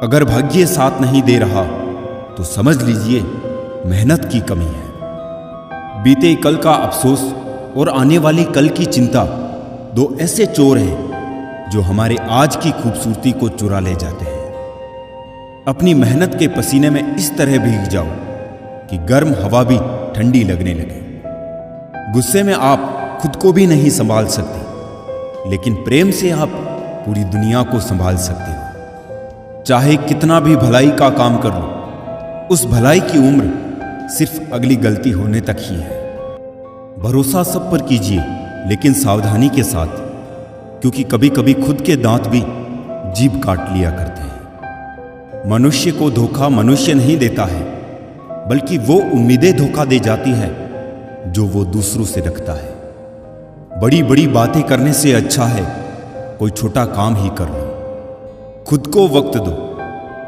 अगर भाग्य साथ नहीं दे रहा तो समझ लीजिए मेहनत की कमी है। बीते कल का अफसोस और आने वाली कल की चिंता दो ऐसे चोर हैं जो हमारे आज की खूबसूरती को चुरा ले जाते हैं। अपनी मेहनत के पसीने में इस तरह भीग जाओ कि गर्म हवा भी ठंडी लगने लगे। गुस्से में आप खुद को भी नहीं संभाल सकते, लेकिन प्रेम से आप पूरी दुनिया को संभाल सकते हो। चाहे कितना भी भलाई का काम कर लो, उस भलाई की उम्र सिर्फ अगली गलती होने तक ही है। भरोसा सब पर कीजिए, लेकिन सावधानी के साथ, क्योंकि कभी कभी खुद के दांत भी जीभ काट लिया करते हैं। मनुष्य को धोखा मनुष्य नहीं देता है, बल्कि वो उम्मीदें धोखा दे जाती है जो वो दूसरों से रखता है। बड़ी बड़ी बातें करने से अच्छा है कोई छोटा काम ही कर लो। खुद को वक्त दो,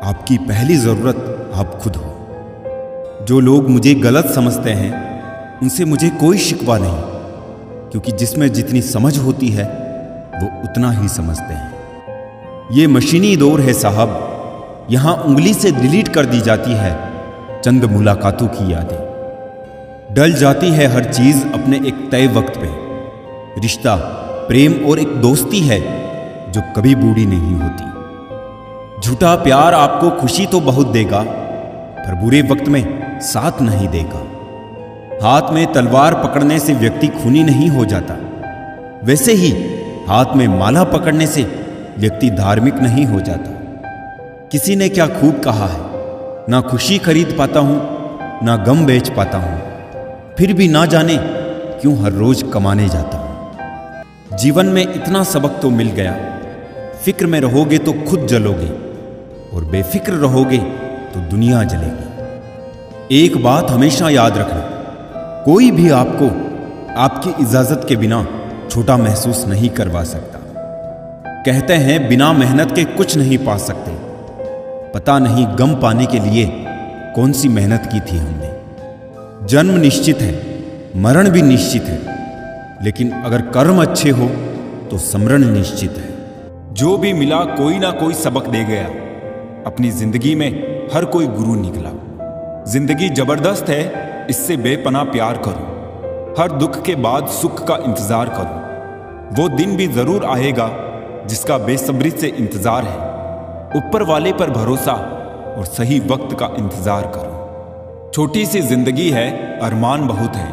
आपकी पहली जरूरत आप खुद हो। जो लोग मुझे गलत समझते हैं उनसे मुझे कोई शिकवा नहीं, क्योंकि जिसमें जितनी समझ होती है वो उतना ही समझते हैं। ये मशीनी दौर है साहब, यहां उंगली से डिलीट कर दी जाती है चंद मुलाकातों की यादें। डल जाती है हर चीज अपने एक तय वक्त पे। रिश्ता, प्रेम और एक दोस्ती है जो कभी बूढ़ी नहीं होती। झूठा प्यार आपको खुशी तो बहुत देगा, पर बुरे वक्त में साथ नहीं देगा। हाथ में तलवार पकड़ने से व्यक्ति खूनी नहीं हो जाता, वैसे ही हाथ में माला पकड़ने से व्यक्ति धार्मिक नहीं हो जाता। किसी ने क्या खूब कहा है, ना खुशी खरीद पाता हूं ना गम बेच पाता हूं, फिर भी ना जाने क्यों हर रोज कमाने जाता हूं। जीवन में इतना सबक तो मिल गया, फिक्र में रहोगे तो खुद जलोगे, और बेफिक्र रहोगे तो दुनिया जलेगी। एक बात हमेशा याद रखना, कोई भी आपको आपकी इजाजत के बिना छोटा महसूस नहीं करवा सकता। कहते हैं बिना मेहनत के कुछ नहीं पा सकते। पता नहीं गम पाने के लिए कौन सी मेहनत की थी हमने। जन्म निश्चित है, मरण भी निश्चित है, लेकिन अगर कर्म अच्छे हो तो समरण निश्चित है। जो भी मिला कोई ना कोई सबक दे गया। अपनी जिंदगी में हर कोई गुरु निकला। जिंदगी जबरदस्त है, इससे बेपनाह प्यार करो। हर दुख के बाद सुख का इंतजार करो। वो दिन भी जरूर आएगा जिसका बेसब्री से इंतजार है। ऊपर वाले पर भरोसा और सही वक्त का इंतजार करो। छोटी सी जिंदगी है, अरमान बहुत है।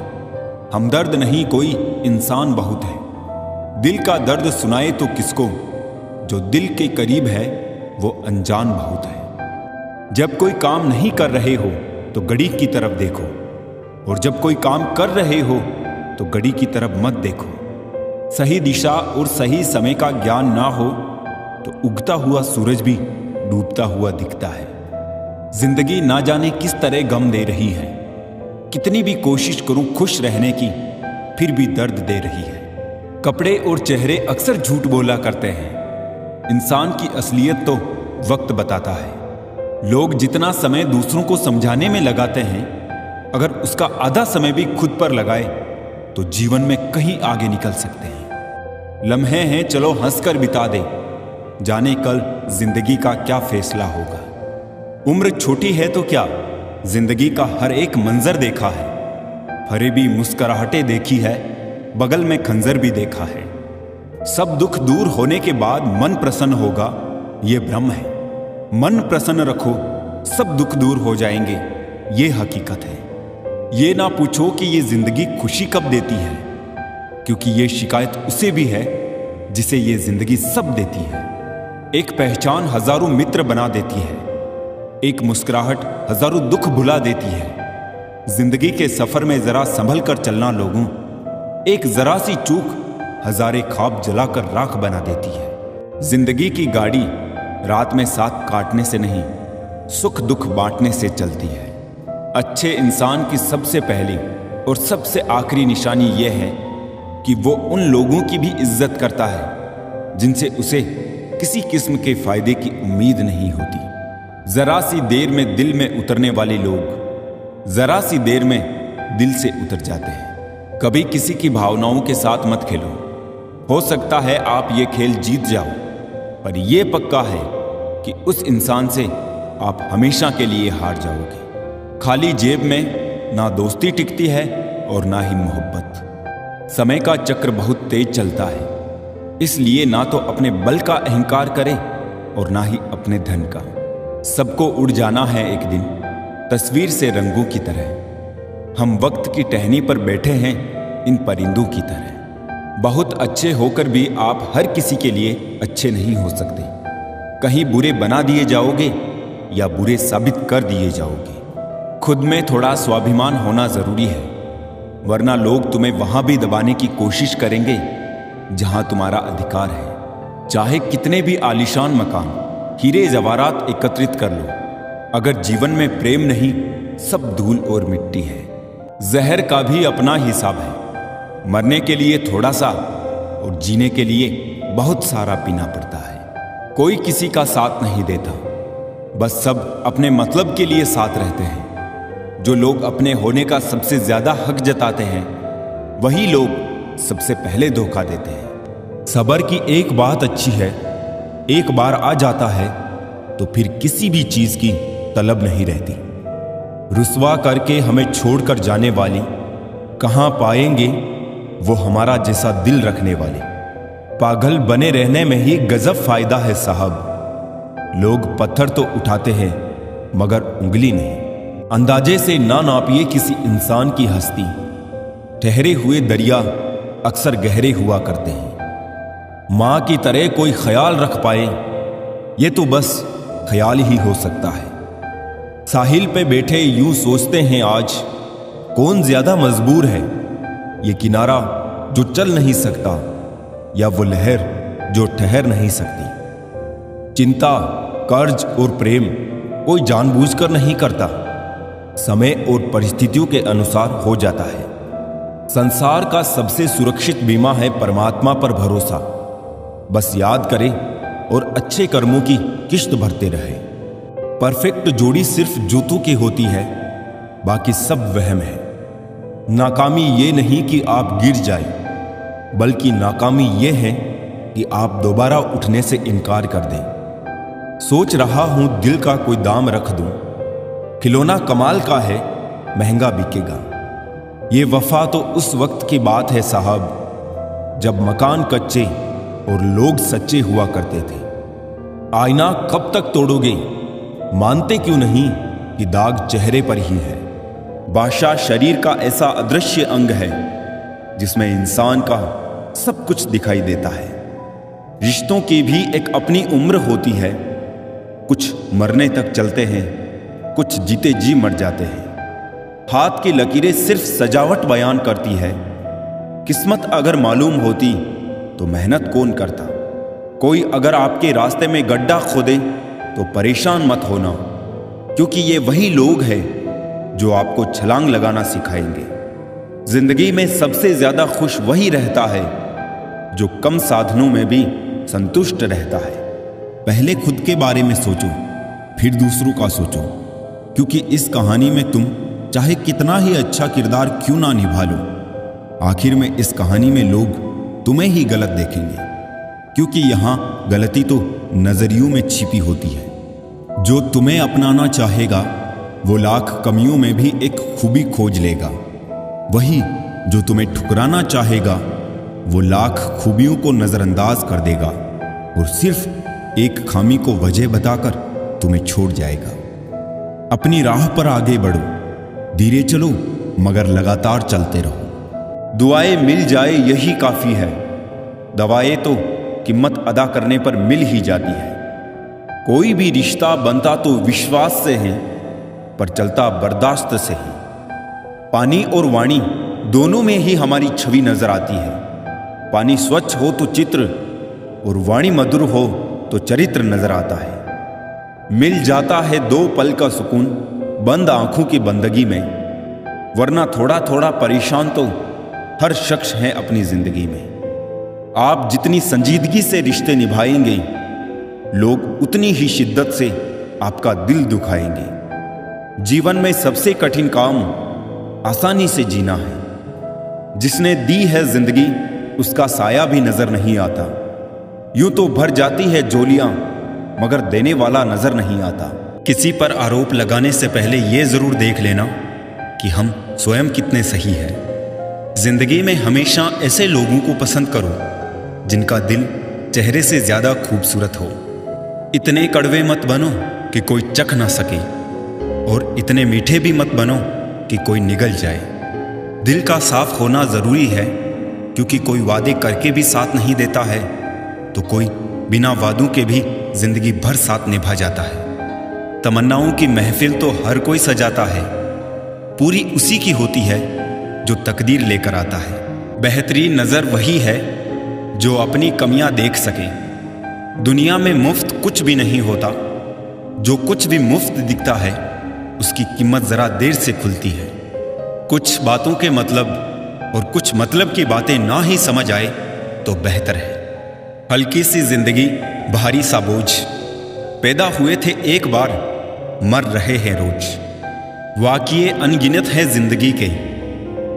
हमदर्द नहीं कोई, इंसान बहुत है। दिल का दर्द सुनाए तो किसको, जो दिल के करीब है वो अनजान बहुत है। जब कोई काम नहीं कर रहे हो तो घड़ी की तरफ देखो, और जब कोई काम कर रहे हो तो घड़ी की तरफ मत देखो। सही दिशा और सही समय का ज्ञान ना हो तो उगता हुआ सूरज भी डूबता हुआ दिखता है। जिंदगी ना जाने किस तरह गम दे रही है। कितनी भी कोशिश करूं खुश रहने की, फिर भी दर्द दे रही है। कपड़े और चेहरे अक्सर झूठ बोला करते हैं। इंसान की असलियत तो वक्त बताता है। लोग जितना समय दूसरों को समझाने में लगाते हैं, अगर उसका आधा समय भी खुद पर लगाए तो जीवन में कहीं आगे निकल सकते हैं। लम्हे हैं, चलो हंसकर बिता दे, जाने कल जिंदगी का क्या फैसला होगा। उम्र छोटी है तो क्या, जिंदगी का हर एक मंजर देखा है। फरेबी मुस्कुराहटें देखी है, बगल में खंजर भी देखा है। सब दुख दूर होने के बाद मन प्रसन्न होगा, ये भ्रम है। मन प्रसन्न रखो, सब दुख दूर हो जाएंगे, ये हकीकत है। ये ना पूछो कि ये जिंदगी खुशी कब देती है, क्योंकि ये शिकायत उसे भी है जिसे ये जिंदगी सब देती है। एक पहचान हजारों मित्र बना देती है, एक मुस्कुराहट हजारों दुख भुला देती है। जिंदगी के सफर में जरा संभल कर चलना लोगों, एक जरा सी चूक हजारे ख्वाब जलाकर राख बना देती है। जिंदगी की गाड़ी रात में साथ काटने से नहीं, सुख दुख बांटने से चलती है। अच्छे इंसान की सबसे पहली और सबसे आखिरी निशानी यह है कि वो उन लोगों की भी इज्जत करता है जिनसे उसे किसी किस्म के फायदे की उम्मीद नहीं होती। जरा सी देर में दिल में उतरने वाले लोग जरा सी देर में दिल से उतर जाते हैं। कभी किसी की भावनाओं के साथ मत खेलो। हो सकता है आप ये खेल जीत जाओ, पर यह पक्का है कि उस इंसान से आप हमेशा के लिए हार जाओगे। खाली जेब में ना दोस्ती टिकती है और ना ही मोहब्बत। समय का चक्र बहुत तेज चलता है, इसलिए ना तो अपने बल का अहंकार करें और ना ही अपने धन का। सबको उड़ जाना है एक दिन, तस्वीर से रंगों की तरह। हम वक्त की टहनी पर बैठे हैं इन परिंदों की तरह। बहुत अच्छे होकर भी आप हर किसी के लिए अच्छे नहीं हो सकते। कहीं बुरे बना दिए जाओगे या बुरे साबित कर दिए जाओगे। खुद में थोड़ा स्वाभिमान होना जरूरी है, वरना लोग तुम्हें वहां भी दबाने की कोशिश करेंगे जहां तुम्हारा अधिकार है। चाहे कितने भी आलीशान मकान, हीरे जवाहरात एकत्रित कर लो, अगर जीवन में प्रेम नहीं, सब धूल और मिट्टी है। जहर का भी अपना हिसाब है। मरने के लिए थोड़ा सा और जीने के लिए बहुत सारा पीना पड़ता है। कोई किसी का साथ नहीं देता, बस सब अपने मतलब के लिए साथ रहते हैं। जो लोग अपने होने का सबसे ज्यादा हक जताते हैं, वही लोग सबसे पहले धोखा देते हैं। सबर की एक बात अच्छी है, एक बार आ जाता है तो फिर किसी भी चीज की तलब नहीं रहती। रुसवा करके हमें छोड़कर जाने वाली कहां पाएंगे वो हमारा जैसा दिल रखने वाले। पागल बने रहने में ही गजब फायदा है साहब। लोग पत्थर तो उठाते हैं मगर उंगली नहीं। अंदाजे से ना नापिए किसी इंसान की हस्ती। ठहरे हुए दरिया अक्सर गहरे हुआ करते हैं। मां की तरह कोई ख्याल रख पाए, ये तो बस ख्याल ही हो सकता है। साहिल पे बैठे यूं सोचते हैं आज, कौन ज्यादा मजबूर है, ये किनारा जो चल नहीं सकता या वो लहर जो ठहर नहीं सकती। चिंता, कर्ज और प्रेम कोई जानबूझकर नहीं करता, समय और परिस्थितियों के अनुसार हो जाता है। संसार का सबसे सुरक्षित बीमा है परमात्मा पर भरोसा। बस याद करें और अच्छे कर्मों की किश्त भरते रहे। परफेक्ट जोड़ी सिर्फ जूतों की होती है, बाकी सब वहम है। नाकामी ये नहीं कि आप गिर जाए, बल्कि नाकामी ये है कि आप दोबारा उठने से इनकार कर दें। सोच रहा हूं दिल का कोई दाम रख दूं, खिलौना कमाल का है, महंगा बिकेगा। ये वफा तो उस वक्त की बात है साहब, जब मकान कच्चे और लोग सच्चे हुआ करते थे। आईना कब तक तोड़ोगे, मानते क्यों नहीं कि दाग चेहरे पर ही है। भाषा शरीर का ऐसा अदृश्य अंग है जिसमें इंसान का सब कुछ दिखाई देता है। रिश्तों की भी एक अपनी उम्र होती है। कुछ मरने तक चलते हैं, कुछ जीते जी मर जाते हैं। हाथ की लकीरें सिर्फ सजावट बयान करती है। किस्मत अगर मालूम होती तो मेहनत कौन करता। कोई अगर आपके रास्ते में गड्ढा खोदे तो परेशान मत होना, क्योंकि ये वही लोग हैं जो आपको छलांग लगाना सिखाएंगे। जिंदगी में सबसे ज्यादा खुश वही रहता है जो कम साधनों में भी संतुष्ट रहता है। पहले खुद के बारे में सोचो, फिर दूसरों का सोचो, क्योंकि इस कहानी में तुम चाहे कितना ही अच्छा किरदार क्यों ना निभा लो, आखिर में इस कहानी में लोग तुम्हें ही गलत देखेंगे, क्योंकि यहां गलती तो नजरियों में छिपी होती है। जो तुम्हें अपनाना चाहेगा वो लाख कमियों में भी एक खूबी खोज लेगा। वही जो तुम्हें ठुकराना चाहेगा वो लाख खूबियों को नजरअंदाज कर देगा और सिर्फ एक खामी को वजह बताकर तुम्हें छोड़ जाएगा। अपनी राह पर आगे बढ़ो, धीरे चलो मगर लगातार चलते रहो। दुआएं मिल जाए यही काफी है, दवाएं तो कीमत अदा करने पर मिल ही जाती है। कोई भी रिश्ता बनता तो विश्वास से है, पर चलता बर्दाश्त से है। पानी और वाणी दोनों में ही हमारी छवि नजर आती है। पानी स्वच्छ हो तो चित्र और वाणी मधुर हो तो चरित्र नजर आता है। मिल जाता है दो पल का सुकून बंद आंखों की बंदगी में, वरना थोड़ा थोड़ा परेशान तो हर शख्स है अपनी जिंदगी में। आप जितनी संजीदगी से रिश्ते निभाएंगे, लोग उतनी ही शिद्दत से आपका दिल दुखाएंगे। जीवन में सबसे कठिन काम आसानी से जीना है। जिसने दी है जिंदगी उसका साया भी नजर नहीं आता। यूं तो भर जाती है झोलियां मगर देने वाला नजर नहीं आता। किसी पर आरोप लगाने से पहले ये जरूर देख लेना कि हम स्वयं कितने सही हैं। जिंदगी में हमेशा ऐसे लोगों को पसंद करो जिनका दिल चेहरे से ज्यादा खूबसूरत हो। इतने कड़वे मत बनो कि कोई चख ना सके, और इतने मीठे भी मत बनो कि कोई निगल जाए। दिल का साफ होना जरूरी है, क्योंकि कोई वादे करके भी साथ नहीं देता है तो कोई बिना वादों के भी जिंदगी भर साथ निभा जाता है। तमन्नाओं की महफिल तो हर कोई सजाता है, पूरी उसी की होती है जो तकदीर लेकर आता है। बेहतरीन नज़र वही है जो अपनी कमियां देख सके। दुनिया में मुफ्त कुछ भी नहीं होता, जो कुछ भी मुफ्त दिखता है उसकी कीमत जरा देर से खुलती है। कुछ बातों के मतलब और कुछ मतलब की बातें ना ही समझ आए तो बेहतर है। हल्की सी जिंदगी भारी सा बोझ, पैदा हुए थे एक बार मर रहे हैं रोज। वाक़िए अनगिनत है जिंदगी के,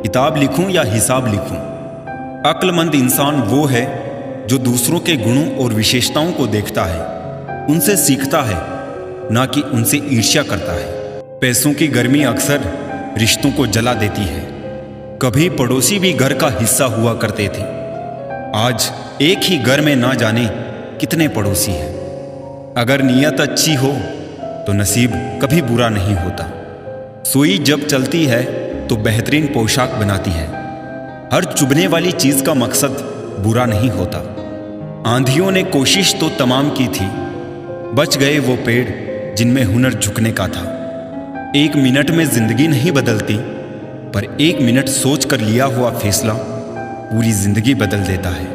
किताब लिखूं या हिसाब लिखूं। अक्लमंद इंसान वो है जो दूसरों के गुणों और विशेषताओं को देखता है, उनसे सीखता है, ना कि उनसे ईर्ष्या करता है। पैसों की गर्मी अक्सर रिश्तों को जला देती है। कभी पड़ोसी भी घर का हिस्सा हुआ करते थे, आज एक ही घर में ना जाने कितने पड़ोसी हैं। अगर नीयत अच्छी हो तो नसीब कभी बुरा नहीं होता। सुई जब चलती है तो बेहतरीन पोशाक बनाती है। हर चुभने वाली चीज का मकसद बुरा नहीं होता। आंधियों ने कोशिश तो तमाम की थी, बच गए वो पेड़ जिनमें हुनर झुकने का था। एक मिनट में जिंदगी नहीं बदलती, पर एक मिनट सोच कर लिया हुआ फैसला पूरी जिंदगी बदल देता है।